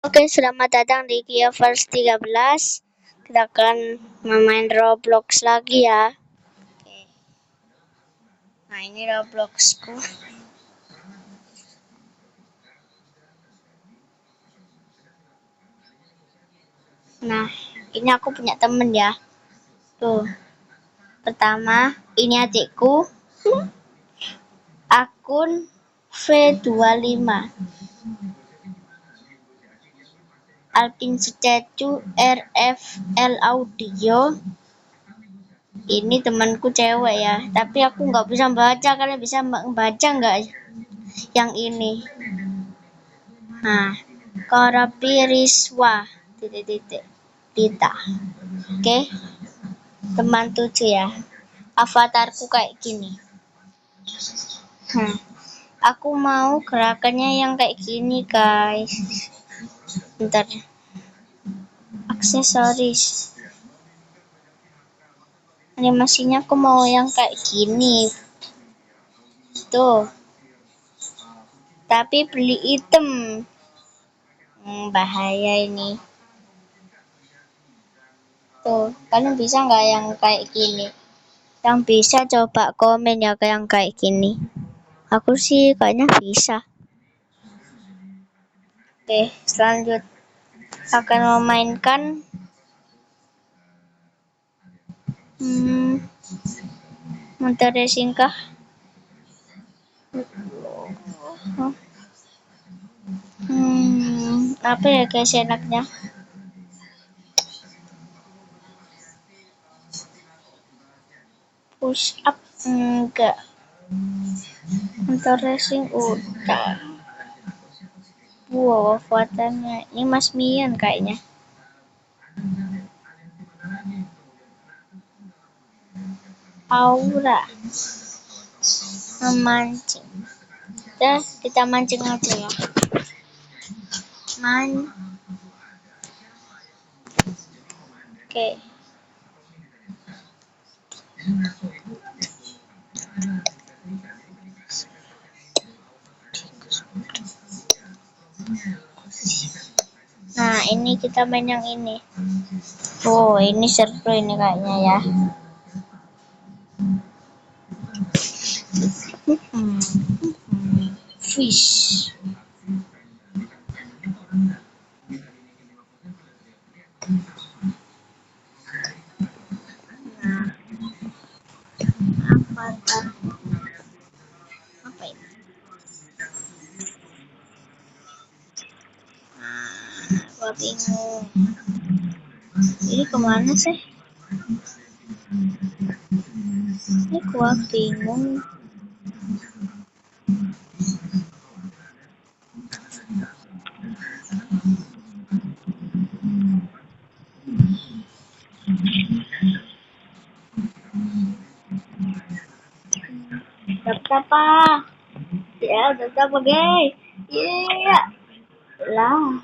Oke, selamat datang di Kiaverse 13. Kita akan main Roblox lagi ya. Oke. Nah, ini Robloxku. Nah, ini aku punya temen ya. Tuh. Pertama, ini adikku. Akun V25. Alpin Statue RFL Audio. Ini temanku cewek ya, tapi aku nggak bisa baca. Kalian bisa baca nggak yang ini? Nah, Korapiriswa titik-titik Dita. Oke, teman 7 ya. Avatarku kayak gini. Aku mau gerakannya yang kayak gini guys. Bentar. Aksesoris. Animasinya aku mau yang kayak gini. Tuh. Tapi beli item. Bahaya ini. Tuh, kalian bisa nggak yang kayak gini? Yang bisa coba komen ya yang kayak gini. Aku sih kayaknya bisa. Oke, selanjut akan memainkan motor racing kah? Apa ya guys enaknya? Push up enggak. Motor racing udah. Wow, fotonya ini Mas Mian kayaknya. Aura memancing. Kita mancing aja ya. Oke. Nah, ini kita main yang ini. Oh, ini seru ini kayaknya ya. Fish. Apa ini? Gua bingung. Ini kemana sih? Ini gua bingung. Dapat apa? Ya, dapat apa guys? Iya. Lah.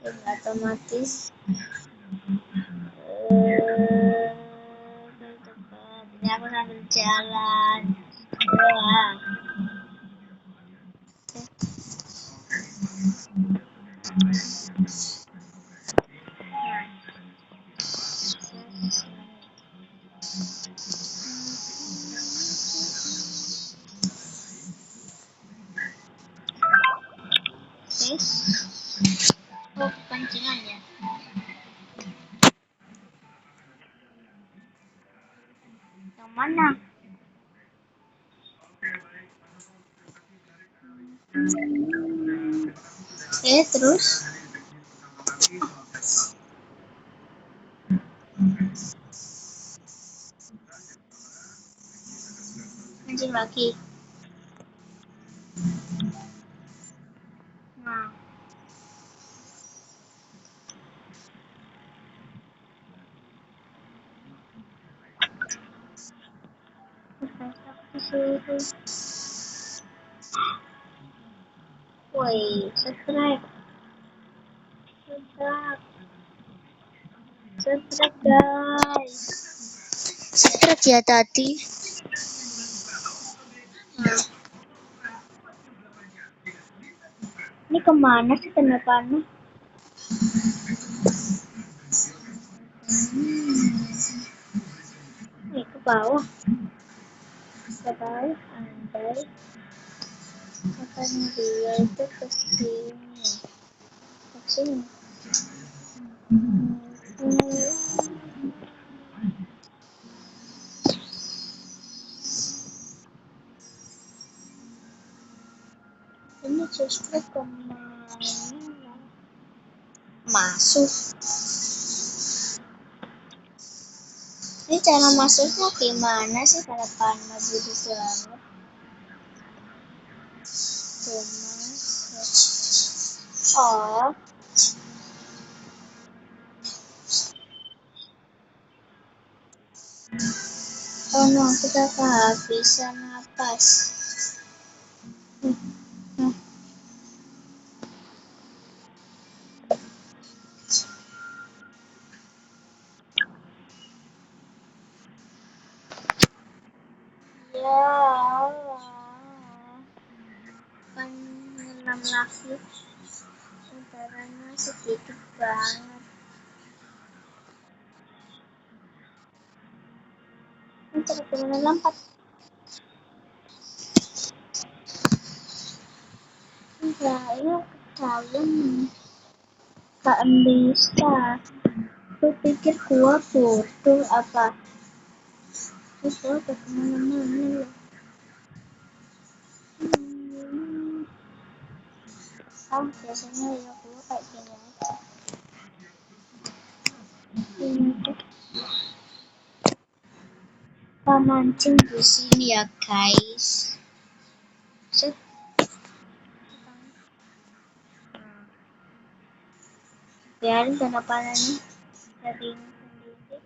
Otomatis. Ini aku sambil jalan. Wah. Oh, pancingan ya. Yang mana? Terus? Mancing lagi. Nah. Woi, subscribe guys. Subscribe ya tadi. Nah. Ini kemana sih tanda-tanda? Ke bawah. Ke bawah, andai katanya dia itu ke sini. Ke sini. Ini justru kemana? Masuk. Ini cara masuknya gimana sih pada panah budi banget? Oh, oh no, kita kehabisan napas. Ya Allah, kan 6 lagi, udaranya sedikit banget. Ini cepet lompat. Enggak, ini ke dalam. Gak bisa. Aku pikir gua bodoh apa. Terus gua udah kemana-mana. Biasanya ya gua kayak gini aja. Ini tuh pemancing di sini ya guys. Set. Biarin tanda panahnya dari sendiri.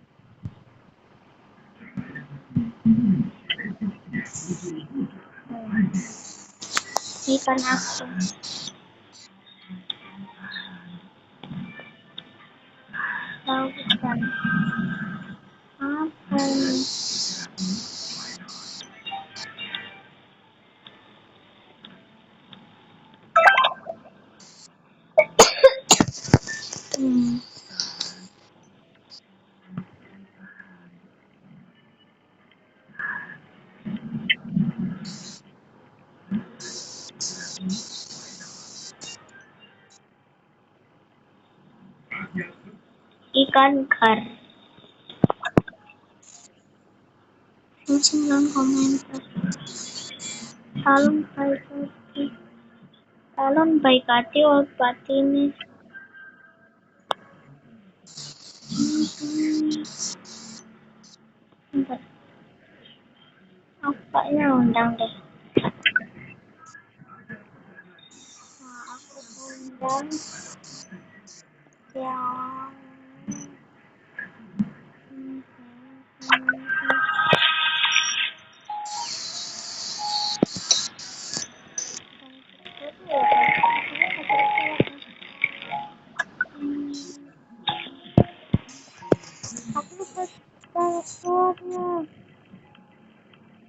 Ikan aku. Tahu kan? Apa ini? Ikan kar. Jangan komentar. Talon baik hati obat ini. Bentar. Apanya undang deh. Nah, aku undang yang aku lupa passwordnya.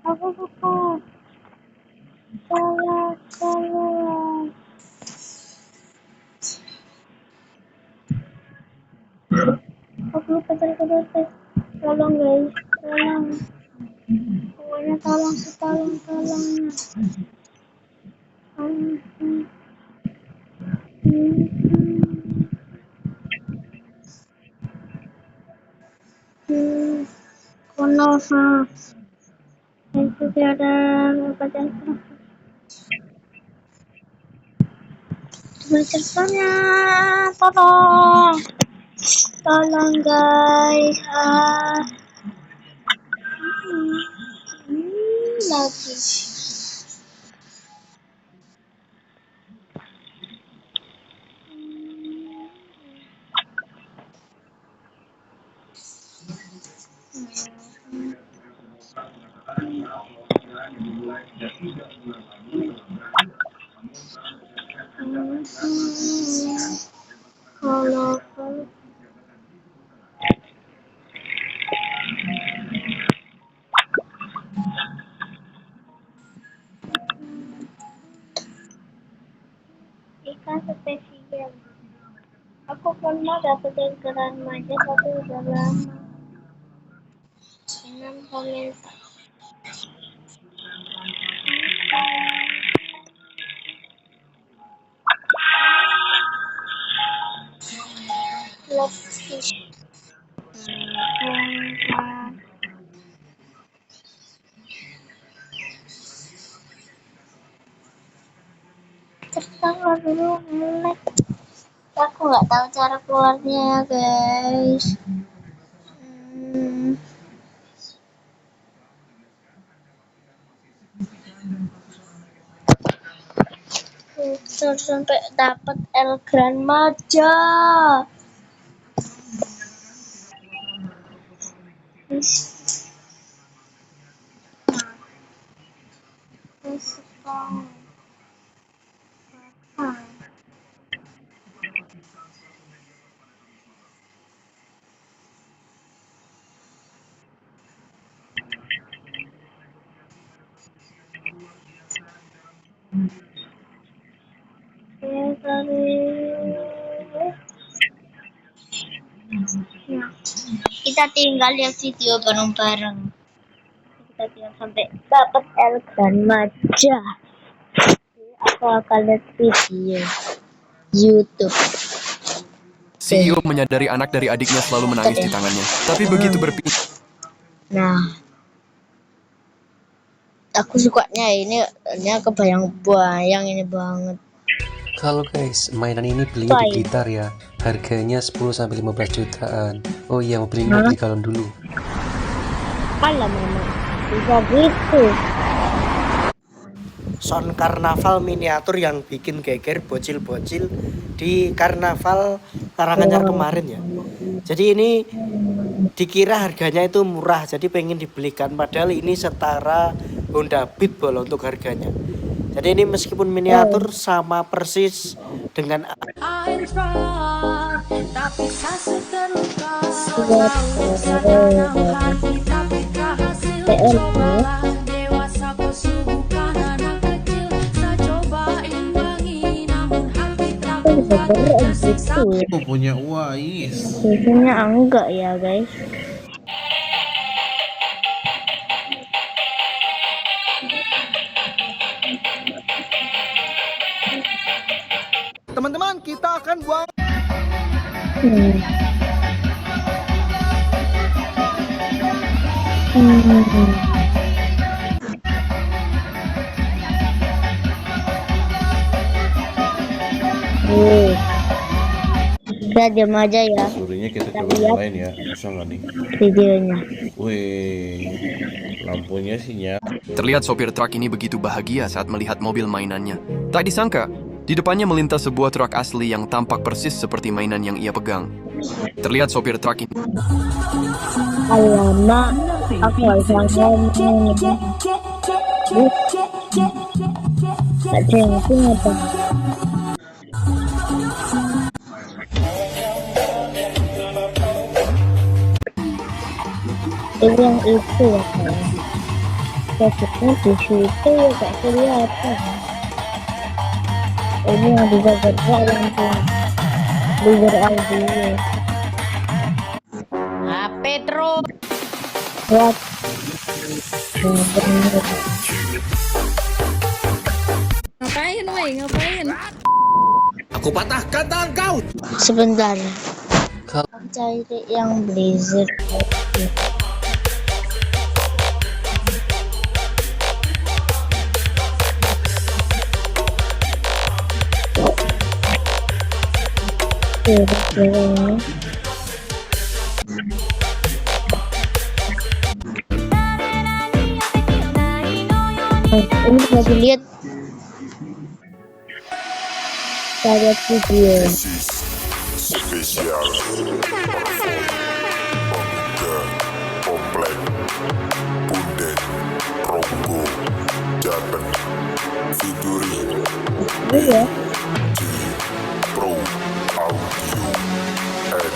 Aku lupa. Tolong. Aku lupa password. Tolong guys, tolong. Pokoknya tolong. Konoha. Itu tiada baca ceritanya. Tolong guys. Lagi. Kalau ikan Aku pernah dapat Telegram aja tapi udah lama. 6 komentar. Love tertawa dulu melek. Aku nggak tahu cara keluarnya ya guys. Terus sampai dapat El Gran Maja. Kita tinggal lihat video bareng-bareng. Kita tinggal sampai dapat El Gran Maja. Aku akan lihat video YouTube. CEO menyadari anak dari adiknya selalu menangis di tangannya. Tapi begitu berpikir. Nah, aku sukanya ini kebayang bayang ini banget. Kalau guys, mainan ini belinya di Blitar ya. Harganya 10-15 jutaan. Oh iya, mau beli galon dulu. Alah mama, bisa gitu. Sound karnaval miniatur yang bikin geger bocil-bocil di karnaval Karanganyar kemarin ya. Jadi ini dikira harganya itu murah, jadi pengen dibelikan, padahal ini setara Honda Beat bola untuk harganya. Jadi ini meskipun miniatur sama persis dengan Aku punya Uwais. Biasanya enggak ya guys. teman-teman kita akan buang Kita diam aja ya Surinya kita coba yang lain ya. Bisa nggak nih? videonya. Wih, lampunya sih nyala. Terlihat sopir truk ini begitu bahagia saat melihat mobil mainannya. Tak disangka, di depannya melintas sebuah truk asli yang tampak persis seperti mainan yang ia pegang. Terlihat sopir truk ini. Alamak, aku harus ngomong. Ada yang punya apa? Ini yang itu ya kan? Maksudnya di situ ya gak kelihatan. Ini yang bisa bergerak langsung bigger audio. HP terus. What? Ngapain, woi? Ngapain? Aku patahkan tangan kau. Sebentar. Kalau Cari yang Blizzard. Ini bisa dilihat pada video. Spesial Pemuda Komplek Punden Ronggo Jateng Fituri Iya. di Pro Audio and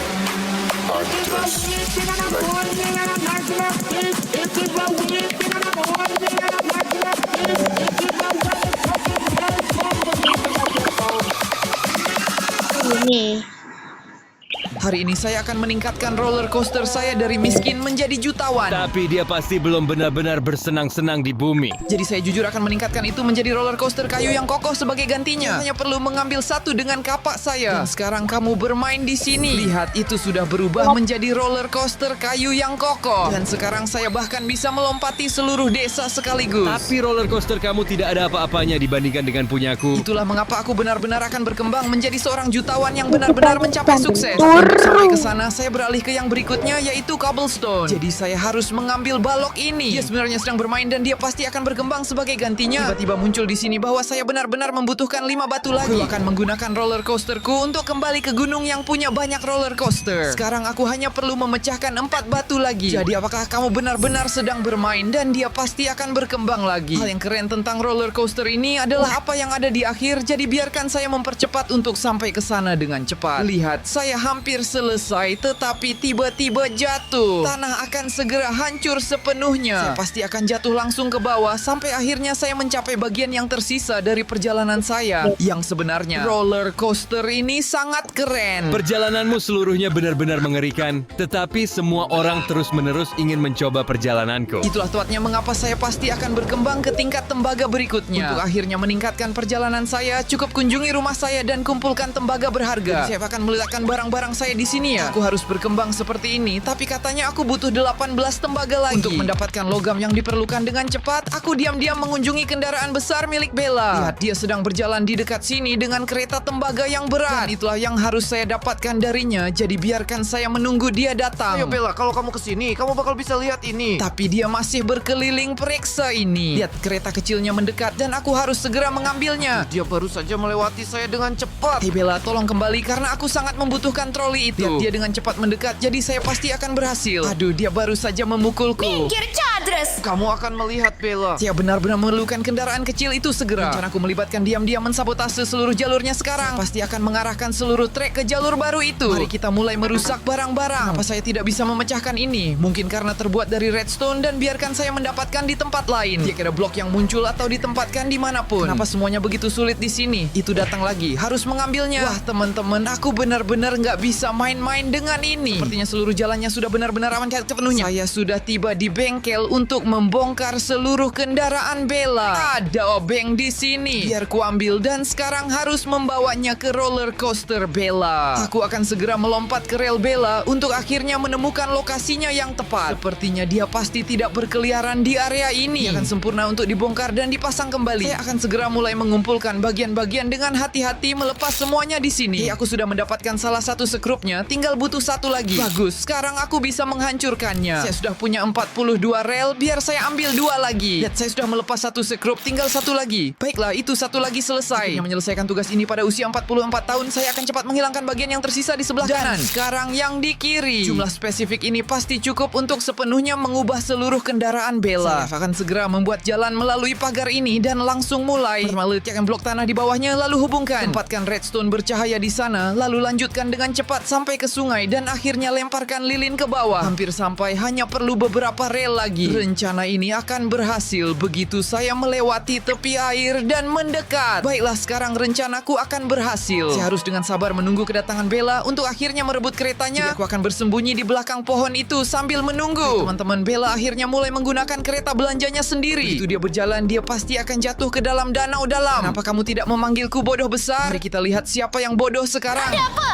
Anjas Ini Hari ini saya akan meningkatkan roller coaster saya dari miskin menjadi jutawan. Tapi dia pasti belum benar-benar bersenang-senang di bumi. Jadi saya jujur akan meningkatkan itu menjadi roller coaster kayu yang kokoh sebagai gantinya. Hanya perlu mengambil satu dengan kapak saya. Dan sekarang kamu bermain di sini. Lihat, itu sudah berubah menjadi roller coaster kayu yang kokoh. Dan sekarang saya bahkan bisa melompati seluruh desa sekaligus. Tapi roller coaster kamu tidak ada apa-apanya dibandingkan dengan punyaku. Itulah mengapa aku benar-benar akan berkembang menjadi seorang jutawan yang benar-benar mencapai sukses. Untuk sampai ke sana, saya beralih ke yang berikutnya, yaitu cobblestone. Jadi saya harus mengambil balok ini. Dia sebenarnya sedang bermain dan dia pasti akan berkembang sebagai gantinya. Tiba-tiba muncul di sini bahwa saya benar-benar membutuhkan 5 batu lagi. Aku akan menggunakan roller coasterku untuk kembali ke gunung yang punya banyak roller coaster. Sekarang aku hanya perlu memecahkan 4 batu lagi. Jadi apakah kamu benar-benar sedang bermain dan dia pasti akan berkembang lagi. Hal yang keren tentang roller coaster ini adalah apa yang ada di akhir. Jadi biarkan saya mempercepat untuk sampai ke sana dengan cepat. Lihat, saya hampir selesai tetapi tiba-tiba jatuh. Tanah akan segera hancur sepenuhnya. Saya pasti akan jatuh langsung ke bawah sampai akhirnya saya mencapai bagian yang tersisa dari perjalanan saya. Yang sebenarnya roller coaster ini sangat keren. Perjalananmu seluruhnya benar-benar mengerikan, tetapi semua orang terus-menerus ingin mencoba perjalananku. Itulah tuatnya mengapa saya pasti akan berkembang ke tingkat tembaga berikutnya. Untuk akhirnya meningkatkan perjalanan saya, cukup kunjungi rumah saya dan kumpulkan tembaga berharga. Saya akan meletakkan barang-barang saya di sini ya. Aku harus berkembang seperti ini, tapi katanya aku butuh 18 tembaga lagi. Untuk mendapatkan logam yang diperlukan dengan cepat, aku diam-diam mengunjungi kendaraan besar milik Bella. Lihat, dia sedang berjalan di dekat sini dengan kereta tembaga yang berat. Dan itulah yang harus saya dapatkan darinya, jadi biarkan saya menunggu dia datang. Ayo Bella, kalau kamu kesini, kamu bakal bisa lihat ini. Tapi dia masih berkeliling periksa ini. Lihat, kereta kecilnya mendekat dan aku harus segera mengambilnya. Dia baru saja melewati saya dengan cepat. Hei Bella, tolong kembali karena aku sangat membutuhkan troli itu. Lihat, dia dengan cepat mendekat, jadi saya pasti akan berhasil. Aduh, dia baru saja memukulku. Minggir, Cadres! Kamu akan melihat Bella. Saya benar-benar memerlukan kendaraan kecil itu segera. Rencanaku melibatkan diam-diam mensabotase seluruh jalurnya sekarang. Saya pasti akan mengarahkan seluruh trek ke jalur baru itu. Mari kita mulai merusak barang-barang. Kenapa saya tidak bisa memecahkan ini? Mungkin karena terbuat dari redstone dan biarkan saya mendapatkan di tempat lain. Dia kira blok yang muncul atau ditempatkan dimanapun. Kenapa semuanya begitu sulit di sini? Itu datang lagi. Harus mengambilnya. Wah teman-teman, aku benar-benar nggak bisa main-main dengan ini. Sepertinya seluruh jalannya sudah benar-benar aman sepenuhnya. Saya sudah tiba di bengkel untuk membongkar seluruh kendaraan Bella. Ada obeng di sini. Biar ku ambil dan sekarang harus membawanya ke roller coaster Bella. Aku akan segera melompat ke rel Bella untuk akhirnya menemukan lokasinya yang tepat. Sepertinya dia pasti tidak berkeliaran di area ini. Dia akan sempurna untuk dibongkar dan dipasang kembali. Saya akan segera mulai mengumpulkan bagian-bagian dengan hati-hati melepas semuanya di sini. Aku sudah mendapatkan salah satu sekrupnya, tinggal butuh satu lagi. Bagus, sekarang aku bisa menghancurkannya. Saya sudah punya 42 rel, biar saya ambil 2 lagi. Lihat, saya sudah melepas satu sekrup, tinggal satu lagi. Baiklah, itu satu lagi selesai. Yang menyelesaikan tugas ini pada usia 44 tahun, saya akan cepat menghilangkan bagian yang tersisa di sebelah kanan. Sekarang yang di kiri. Jumlah spesifik ini pasti cukup untuk sepenuhnya mengubah seluruh kendaraan Bella. Saya akan segera membuat jalan melalui pagar ini dan langsung mulai. Pertama, letakkan blok tanah di bawahnya, lalu hubungkan. Tempatkan redstone bercahaya di sana, lalu lanjutkan dengan cepat sampai ke sungai dan akhirnya lemparkan lilin ke bawah. Hampir sampai, hanya perlu beberapa rel lagi. Rencana ini akan berhasil begitu saya melewati tepi air dan mendekat. Baiklah, sekarang rencanaku akan berhasil. Saya harus dengan sabar menunggu kedatangan Bella untuk akhirnya merebut keretanya. Jadi aku akan bersembunyi di belakang pohon itu sambil menunggu. Teman-teman, Bella akhirnya mulai menggunakan kereta belanjanya sendiri. Begitu dia berjalan, dia pasti akan jatuh ke dalam danau dalam. Kenapa kamu tidak memanggilku bodoh besar? Mari kita lihat siapa yang bodoh sekarang. Ada apa?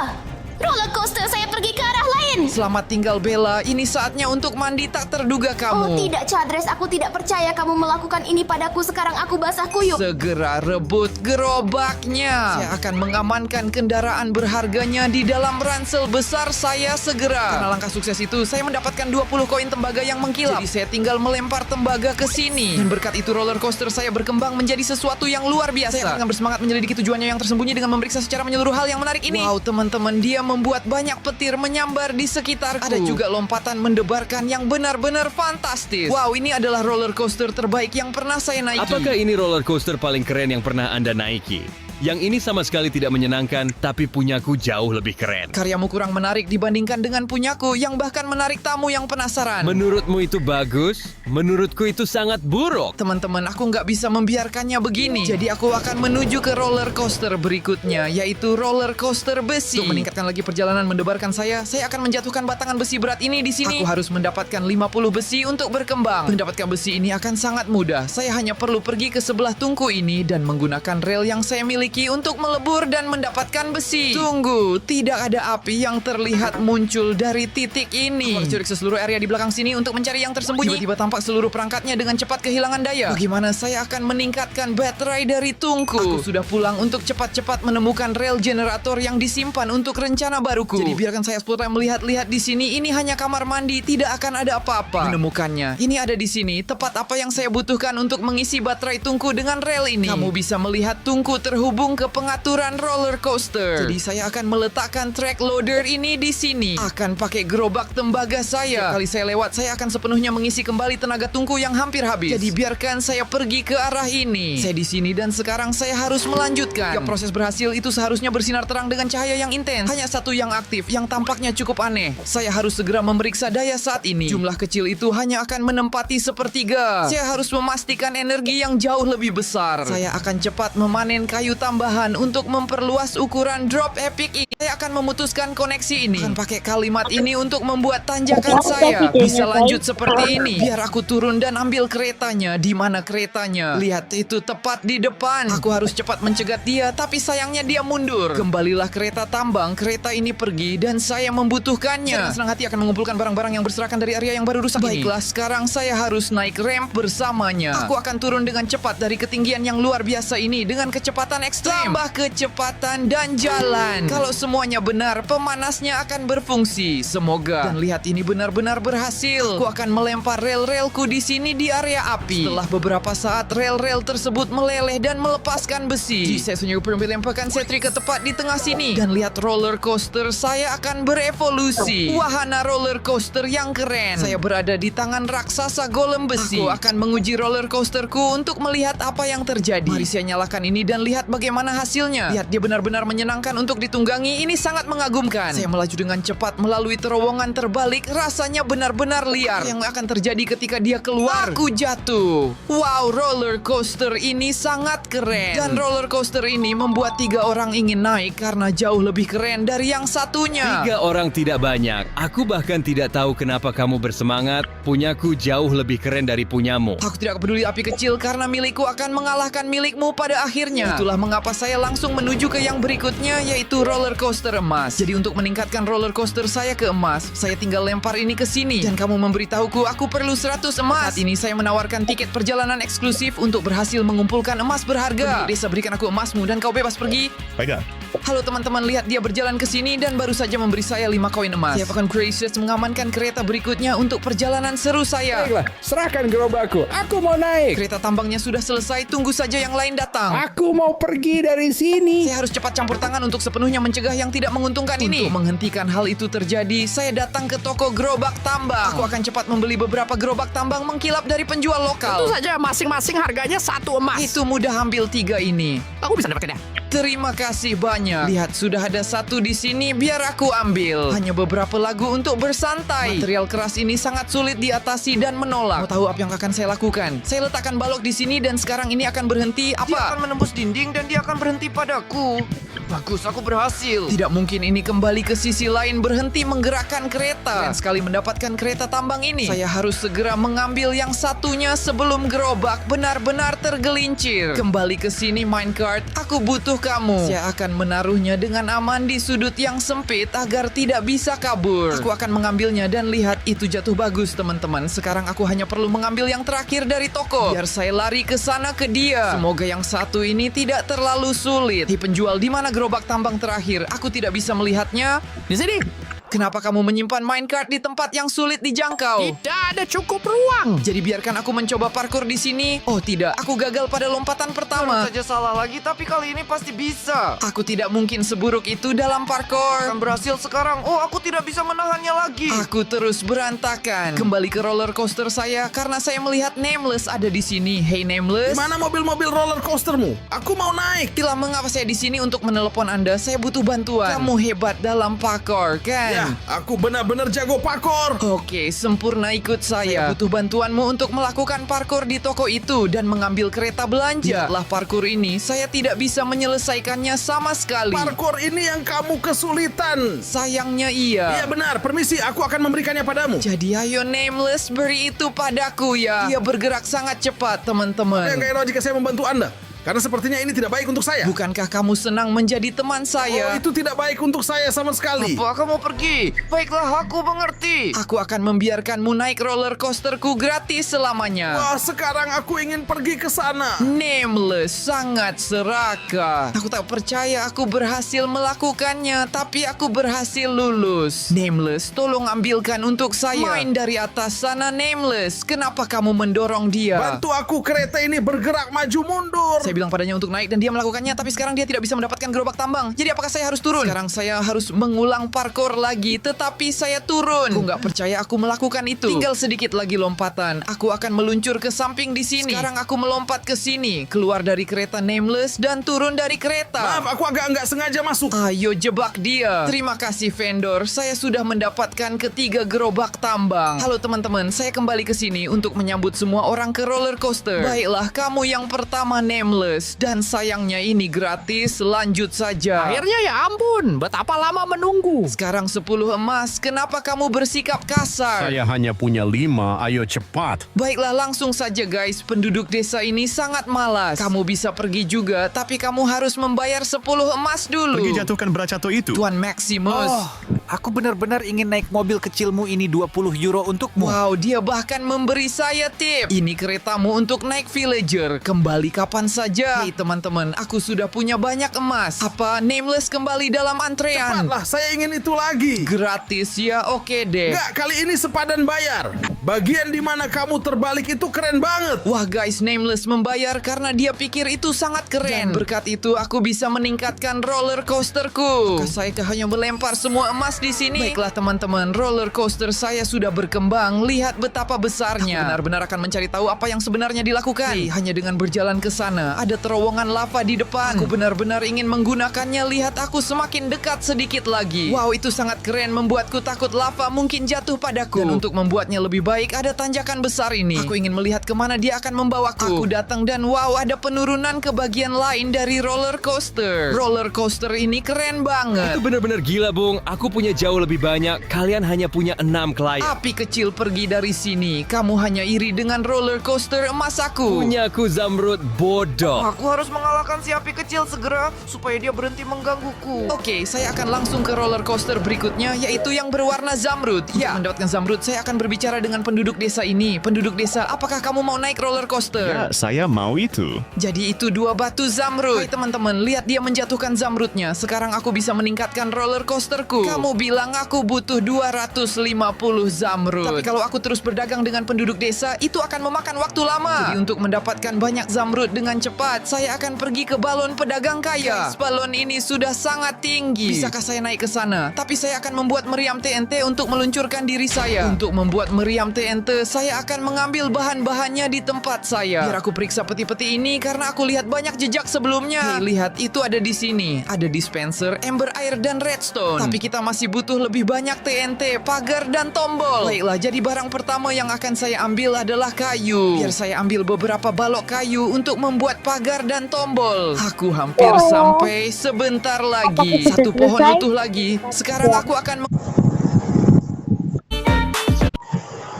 Roller coaster saya pergi ke arah lain. Selamat tinggal Bella, ini saatnya untuk mandi tak terduga kamu. Oh tidak, Cadres, aku tidak percaya kamu melakukan ini padaku. Sekarang aku basah kuyup. Segera rebut gerobaknya. Saya akan mengamankan kendaraan berharganya di dalam ransel besar saya segera. Karena langkah sukses itu, saya mendapatkan 20 koin tembaga yang mengkilap. Jadi saya tinggal melempar tembaga ke sini. Dan berkat itu roller coaster saya berkembang menjadi sesuatu yang luar biasa. Saya akan bersemangat menyelidiki tujuannya yang tersembunyi dengan memeriksa secara menyeluruh hal yang menarik ini. Wow teman-teman, dia membuat banyak petir menyambar di sekitarku. Ada juga lompatan mendebarkan yang benar-benar fantastis. Wow, ini adalah roller coaster terbaik yang pernah saya naiki. Apakah ini roller coaster paling keren yang pernah Anda naiki? Yang ini sama sekali tidak menyenangkan, tapi punyaku jauh lebih keren. Karyamu kurang menarik dibandingkan dengan punyaku yang bahkan menarik tamu yang penasaran. Menurutmu itu bagus? Menurutku itu sangat buruk. Teman-teman, aku nggak bisa membiarkannya begini. Jadi aku akan menuju ke roller coaster berikutnya, yaitu roller coaster besi. Untuk meningkatkan lagi perjalanan mendebarkan saya akan menjatuhkan batangan besi berat ini di sini. Aku harus mendapatkan 50 besi untuk berkembang. Mendapatkan besi ini akan sangat mudah. Saya hanya perlu pergi ke sebelah tungku ini dan menggunakan rel yang saya miliki untuk melebur dan mendapatkan besi. Tunggu, tidak ada api yang terlihat muncul dari titik ini. Aku harus curi seluruh area di belakang sini untuk mencari yang tersembunyi. Tiba-tiba tampak seluruh perangkatnya dengan cepat kehilangan daya. Bagaimana saya akan meningkatkan baterai dari tungku? Aku sudah pulang untuk cepat-cepat menemukan rel generator yang disimpan untuk rencana baruku. Jadi biarkan saya explore melihat-lihat di sini. Ini hanya kamar mandi, tidak akan ada apa-apa. Menemukannya. Ini ada di sini, tepat apa yang saya butuhkan untuk mengisi baterai tungku dengan rel ini. Kamu bisa melihat tungku terhubung ke pengaturan roller coaster. Jadi saya akan meletakkan track loader ini di sini. Akan pakai gerobak tembaga saya. Setiap kali saya lewat, saya akan sepenuhnya mengisi kembali tenaga tungku yang hampir habis. Jadi biarkan saya pergi ke arah ini. Saya di sini dan sekarang saya harus melanjutkan. Jika proses berhasil, itu seharusnya bersinar terang dengan cahaya yang intens. Hanya satu yang aktif, yang tampaknya cukup aneh. Saya harus segera memeriksa daya saat ini. Jumlah kecil itu hanya akan menempati sepertiga. Saya harus memastikan energi yang jauh lebih besar. Saya akan cepat memanen kayu tambahan untuk memperluas ukuran drop epic ini. Saya akan memutuskan koneksi ini. Akan pakai kalimat ini untuk membuat tanjakan saya. Bisa lanjut seperti ini. Biar aku turun dan ambil keretanya. Di mana keretanya? Lihat, itu tepat di depan. Aku harus cepat mencegat dia, tapi sayangnya dia mundur. Kembalilah kereta tambang. Kereta ini pergi dan saya membutuhkannya. Dengan senang hati akan mengumpulkan barang-barang yang berserakan dari area yang baru rusak ini. Baiklah, sekarang saya harus naik ramp bersamanya. Aku akan turun dengan cepat dari ketinggian yang luar biasa ini dengan kecepatan ekstrem. Tambah kecepatan dan jalan. Kalau semuanya benar, pemanasnya akan berfungsi. Semoga. Dan lihat, ini benar-benar berhasil. Aku akan melempar rel-relku di sini di area api. Setelah beberapa saat, rel-rel tersebut meleleh dan melepaskan besi. Jadi saya sungguh melemparkan setri ke tepat di tengah sini. Dan lihat, roller coaster saya akan berevolusi. Wahana roller coaster yang keren. Saya berada di tangan raksasa golem besi. Aku akan menguji roller coasterku untuk melihat apa yang terjadi. Mari saya nyalakan ini dan lihat bagaimana hasilnya. Lihat, dia benar-benar menyenangkan untuk ditunggangi. Ini sangat mengagumkan. Saya melaju dengan cepat melalui terowongan terbalik. Rasanya benar-benar liar. Yang akan terjadi ketika dia keluar? Aku jatuh. Wow, roller coaster ini sangat keren. Dan roller coaster ini membuat 3 orang ingin naik karena jauh lebih keren dari yang satunya. 3 orang tidak banyak. Aku bahkan tidak tahu kenapa kamu bersemangat. Punyaku jauh lebih keren dari punyamu. Aku tidak peduli api kecil karena milikku akan mengalahkan milikmu pada akhirnya. Itulah mengapa saya langsung menuju ke yang berikutnya, yaitu roller coaster emas. Jadi untuk meningkatkan roller coaster saya ke emas, saya tinggal lempar ini ke sini. Dan kamu memberitahuku aku perlu 100 emas. Saat ini saya menawarkan tiket perjalanan eksklusif untuk berhasil mengumpulkan emas berharga. Desa, berikan aku emasmu dan kau bebas pergi. Baiklah. Halo teman-teman, lihat, dia berjalan ke sini dan baru saja memberi saya 5 koin emas. Saya akan gracious mengamankan kereta berikutnya untuk perjalanan seru saya. Baiklah, serahkan gerobakku. Aku mau naik. Kereta tambangnya sudah selesai, tunggu saja yang lain datang. Aku mau pergi dari sini. Saya harus cepat campur tangan untuk sepenuhnya mencegah yang tidak menguntungkan ini. Untuk menghentikan hal itu terjadi, saya datang ke toko gerobak tambang. Aku akan cepat membeli beberapa gerobak tambang mengkilap dari penjual lokal. Tentu saja masing-masing harganya 1 emas. Itu mudah, ambil 3 ini. Aku bisa dapatkannya. Terima kasih banyak. Lihat, sudah ada 1 di sini, biar aku ambil. Hanya beberapa lagu untuk bersantai. Material keras ini sangat sulit diatasi dan menolak. Mau tahu apa yang akan saya lakukan? Saya letakkan balok di sini dan sekarang ini akan berhenti. Apa? Dia akan menembus dinding dan dia akan berhenti padaku. Bagus, aku berhasil. Tidak mungkin ini kembali ke sisi lain berhenti menggerakkan kereta. Dan sekali mendapatkan kereta tambang ini, saya harus segera mengambil yang satunya sebelum gerobak benar-benar tergelincir. Kembali ke sini minecart, aku butuh kamu. Saya akan menaruhnya dengan aman di sudut yang sempit agar tidak bisa kabur. Aku akan mengambilnya dan lihat, itu jatuh bagus teman-teman. Sekarang aku hanya perlu mengambil yang terakhir dari toko. Biar saya lari ke sana ke dia. Semoga yang satu ini tidak terlalu sulit. Di penjual, di mana gerobak tambang terakhir? Aku tidak bisa melihatnya. Di sini. Kenapa kamu menyimpan minecart di tempat yang sulit dijangkau? Tidak ada cukup ruang. Jadi biarkan aku mencoba parkour di sini. Oh tidak, aku gagal pada lompatan pertama. Baru saja salah lagi, tapi kali ini pasti bisa. Aku tidak mungkin seburuk itu dalam parkour. Akan berhasil sekarang. Oh, aku tidak bisa menahannya lagi. Aku terus berantakan. Kembali ke roller coaster saya karena saya melihat Nameless ada di sini. Hey Nameless. Mana mobil-mobil roller coastermu? Aku mau naik. Itulah mengapa saya di sini untuk menelepon Anda. Saya butuh bantuan. Kamu hebat dalam parkour, kan? Ya, aku benar-benar jago parkour. Oke, sempurna, ikut saya. Butuh bantuanmu untuk melakukan parkour di toko itu dan mengambil kereta belanja. Lihatlah parkour ini, saya tidak bisa menyelesaikannya sama sekali. Parkour ini yang kamu kesulitan. Sayangnya iya. Iya benar, permisi, aku akan memberikannya padamu. Jadi ayo Nameless, beri itu padaku ya. Dia bergerak sangat cepat, teman-teman. Enggak enak jika saya membantu Anda. Karena sepertinya ini tidak baik untuk saya. Bukankah kamu senang menjadi teman saya? Oh, itu tidak baik untuk saya sama sekali. Apa kamu pergi? Baiklah, aku mengerti. Aku akan membiarkanmu naik roller coasterku gratis selamanya. Wah, sekarang aku ingin pergi ke sana. Nameless sangat serakah. Aku tak percaya aku berhasil melakukannya, tapi aku berhasil lulus. Nameless, tolong ambilkan untuk saya. Main dari atas sana, Nameless. Kenapa kamu mendorong dia? Bantu aku, kereta ini bergerak maju mundur. Saya bilang padanya untuk naik dan dia melakukannya, tapi sekarang dia tidak bisa mendapatkan gerobak tambang. Jadi apakah saya harus turun? Sekarang saya harus mengulang parkour lagi, tetapi saya turun. Aku nggak percaya aku melakukan itu. Tinggal sedikit lagi lompatan. Aku akan meluncur ke samping di sini. Sekarang aku melompat ke sini, keluar dari kereta Nameless dan turun dari kereta. Maaf, aku agak nggak sengaja masuk. Ayo jebak dia. Terima kasih vendor, saya sudah mendapatkan ketiga gerobak tambang. Halo teman-teman, saya kembali ke sini untuk menyambut semua orang ke roller coaster. Baiklah, kamu yang pertama Nameless. Dan sayangnya ini gratis, lanjut saja. Akhirnya ya ampun, betapa lama menunggu. Sekarang 10 emas, kenapa kamu bersikap kasar? Saya hanya punya 5, ayo cepat. Baiklah, langsung saja guys, penduduk desa ini sangat malas. Kamu bisa pergi juga, tapi kamu harus membayar 10 emas dulu. Pergi jatuhkan beracato itu. Tuan Maximus. Aku benar-benar ingin naik mobil kecilmu ini 20 euro untukmu. Wow, dia bahkan memberi saya tip. Ini keretamu untuk naik villager. Kembali kapan saja. Hei teman-teman, aku sudah punya banyak emas. Apa Nameless kembali dalam antrean? Cepatlah, saya ingin itu lagi. Gratis ya, oke deh. Enggak, kali ini sepadan bayar. Bagian di mana kamu terbalik itu keren banget. Wah guys, Nameless membayar karena dia pikir itu sangat keren. Dan berkat itu aku bisa meningkatkan roller coasterku. Saya hanya melempar semua emas di sini. Baiklah teman-teman, roller coaster saya sudah berkembang. Lihat betapa besarnya. Aku benar-benar akan mencari tahu apa yang sebenarnya dilakukan. Hanya dengan berjalan ke sana, ada terowongan lava di depan. Aku benar-benar ingin menggunakannya. Lihat aku semakin dekat sedikit lagi. Wow, itu sangat keren, membuatku takut lava mungkin jatuh padaku. Dan untuk membuatnya lebih baik, ada tanjakan besar ini. Aku ingin melihat kemana dia akan membawaku. Aku datang dan wow, ada penurunan ke bagian lain dari roller coaster. Roller coaster ini keren banget. Itu benar-benar gila, Bung. Aku punya jauh lebih banyak. Kalian hanya punya 6 klien. Api kecil pergi dari sini. Kamu hanya iri dengan roller coaster emas aku. Punyaku Zamrud, bodoh. Aku harus mengalahkan si api kecil segera supaya dia berhenti menggangguku. Oke, saya akan langsung ke roller coaster berikutnya, yaitu yang berwarna zamrud. Ya, untuk mendapatkan zamrud, saya akan berbicara dengan penduduk desa ini. Penduduk desa, apakah kamu mau naik roller coaster? Ya, saya mau itu. Jadi itu 2 batu zamrud. Hai teman-teman, lihat dia menjatuhkan zamrudnya. Sekarang aku bisa meningkatkan roller coasterku. Kamu bilang aku butuh 250 zamrud. Tapi kalau aku terus berdagang dengan penduduk desa, itu akan memakan waktu lama. Jadi untuk mendapatkan banyak zamrud dengan cepat, saya akan pergi ke balon pedagang kaya. Guys, balon ini sudah sangat tinggi. Bisakah saya naik ke sana? Tapi saya akan membuat meriam TNT untuk meluncurkan diri saya. Untuk membuat meriam TNT, saya akan mengambil bahan-bahannya di tempat saya. Biar aku periksa peti-peti ini karena aku lihat banyak jejak sebelumnya. Hei, lihat itu ada di sini. Ada dispenser, ember air dan redstone. Tapi kita masih butuh lebih banyak TNT, pagar dan tombol. Baiklah, jadi barang pertama yang akan saya ambil adalah kayu. Biar saya ambil beberapa balok kayu untuk membuat pagar dan tombol. Aku hampir sampai, sebentar lagi. Satu pohon utuh lagi. Sekarang aku akan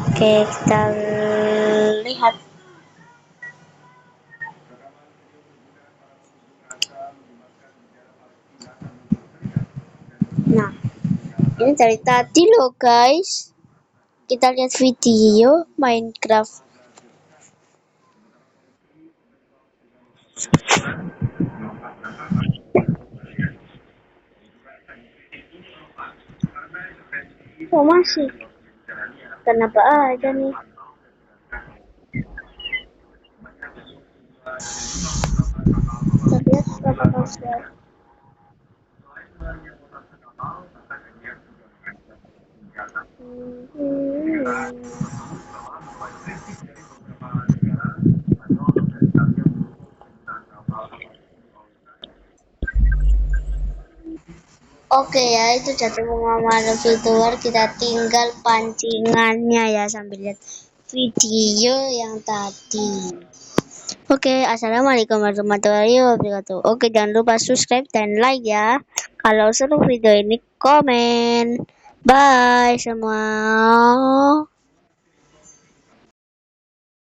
Oke, kita lihat. Nah, ini dari tadi loh guys. Kita lihat video Minecraft. Oh masih. Kenapa aja nih? Terlihat berapa password? Oke ya, itu jatuh mengamar viewer. Kita tinggal pancingannya ya sambil lihat video yang tadi. Oke, assalamualaikum warahmatullahi wabarakatuh. Oke, jangan lupa subscribe dan like ya. Kalau seru video ini komen. Bye semua.